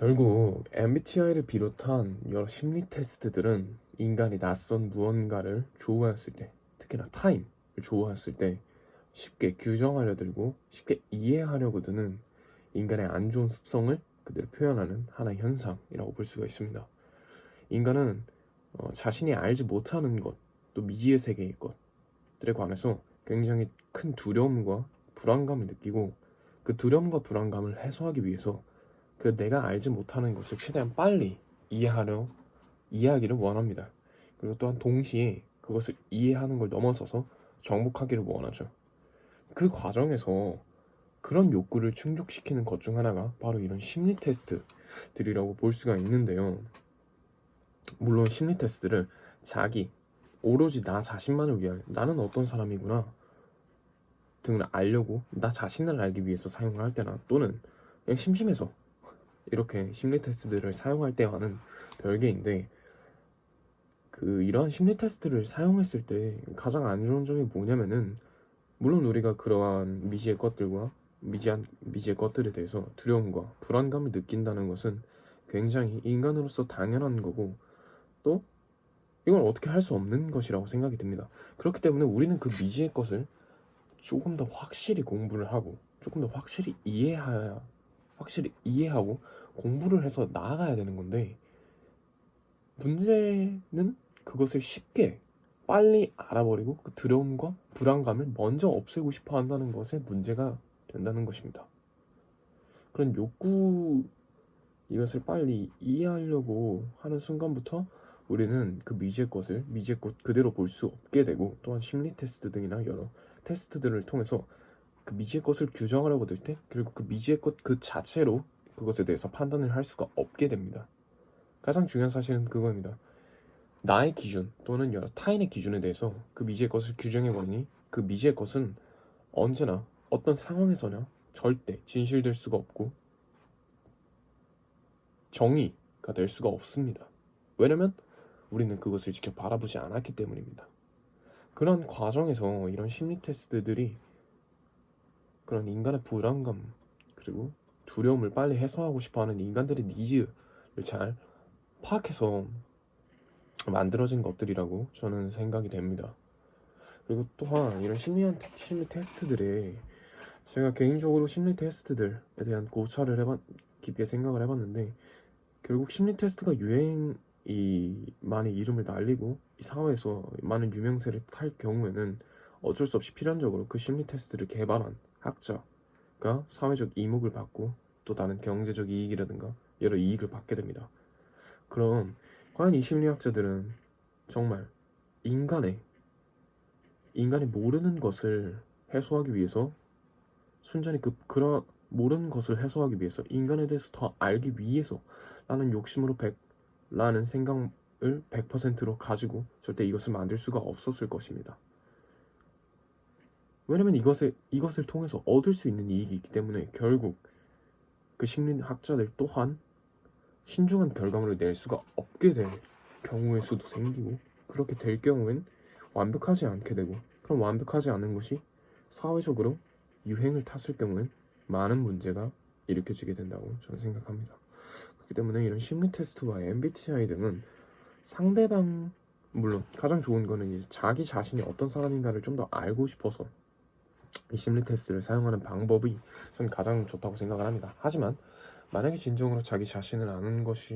결국 MBTI를 비롯한 여러 심리 테스트들은 인간이 낯선 무언가를 좋아했을 때, 특히나 타인을 좋아했을 때 쉽게 규정하려 들고 쉽게 이해하려고 드는 인간의 안 좋은 습성을 그대로 표현하는 하나의 현상이라고 볼 수가 있습니다. 인간은 자신이 알지 못하는 것, 또 미지의 세계의 것들에 관해서 굉장히 큰 두려움과 불안감을 느끼고, 그 두려움과 불안감을 해소하기 위해서 그 내가 알지 못하는 것을 최대한 빨리 이해하기를 원합니다. 그리고 또한 동시에 그것을 이해하는 걸 넘어서서 정복하기를 원하죠. 그 과정에서 그런 욕구를 충족시키는 것 중 하나가 바로 이런 심리 테스트들이라고 볼 수가 있는데요. 물론 심리 테스트를 오로지 나 자신만을 위하여, 나는 어떤 사람이구나 등을 알려고, 나 자신을 알기 위해서 사용을 할 때나, 또는 그냥 심심해서 이렇게 심리 테스트들을 사용할 때와는 별개인데, 이러한 심리 테스트를 사용했을 때 가장 안 좋은 점이 뭐냐면은, 물론 우리가 그러한 미지의 것들에 대해서 두려움과 불안감을 느낀다는 것은 굉장히 인간으로서 당연한 거고, 또 이건 어떻게 할 수 없는 것이라고 생각이 듭니다. 그렇기 때문에 우리는 그 미지의 것을 조금 더 확실히 공부를 하고, 조금 더 확실히 이해하고 공부를 해서 나아가야 되는 건데, 문제는 그것을 쉽게 빨리 알아버리고 그 두려움과 불안감을 먼저 없애고 싶어 한다는 것에 문제가 된다는 것입니다. 그런 이것을 빨리 이해하려고 하는 순간부터 우리는 그 미지의 것 그대로 볼 수 없게 되고, 또한 심리 테스트 등이나 여러 테스트들을 통해서 그 미지의 것을 규정하려고 들 때 결국 그 미지의 것 그 자체로 그것에 대해서 판단을 할 수가 없게 됩니다. 가장 중요한 사실은 그거입니다. 나의 기준 또는 여러 타인의 기준에 대해서 그 미지의 것을 규정해버리니 그 미지의 것은 언제나 어떤 상황에서나 절대 진실될 수가 없고 정의가 될 수가 없습니다. 왜냐면 우리는 그것을 직접 바라보지 않았기 때문입니다. 그런 과정에서 이런 심리 테스트들이 그런 인간의 불안감 그리고 두려움을 빨리 해소하고 싶어하는 인간들의 니즈를 잘 파악해서 만들어진 것들이라고 저는 생각이 됩니다. 그리고 또한 이런 심리 테스트들에, 제가 개인적으로 심리 테스트들에 대한 고찰을 깊게 생각을 해봤는데, 결국 심리 테스트가 많이 이름을 날리고 이 사회에서 많은 유명세를 탈 경우에는 어쩔 수 없이 필연적으로 그 심리 테스트를 개발한 학자가 사회적 이목을 받고 또 다른 경제적 이익이라든가 여러 이익을 받게 됩니다. 그럼 과연 이 심리학자들은 정말 인간이 모르는 것을 해소하기 위해서, 순전히 그런 모르는 것을 해소하기 위해서, 인간에 대해서 더 알기 위해서 라는 라는 생각을 100%로 가지고 절대 이것을 만들 수가 없었을 것입니다. 왜냐면 이것을 통해서 얻을 수 있는 이익이 있기 때문에 결국 그 심리학자들 또한 신중한 결과물을 낼 수가 없게 될 경우의 수도 생기고, 그렇게 될 경우엔 완벽하지 않게 되고, 그럼 완벽하지 않은 것이 사회적으로 유행을 탔을 경우엔 많은 문제가 일으켜지게 된다고 저는 생각합니다. 그렇기 때문에 이런 심리 테스트와 MBTI 등은 물론 가장 좋은 거는 이제 자기 자신이 어떤 사람인가를 좀 더 알고 싶어서 이 심리 테스트를 사용하는 방법이 저는 가장 좋다고 생각을 합니다. 하지만 만약에 진정으로 자기 자신을 아는 것이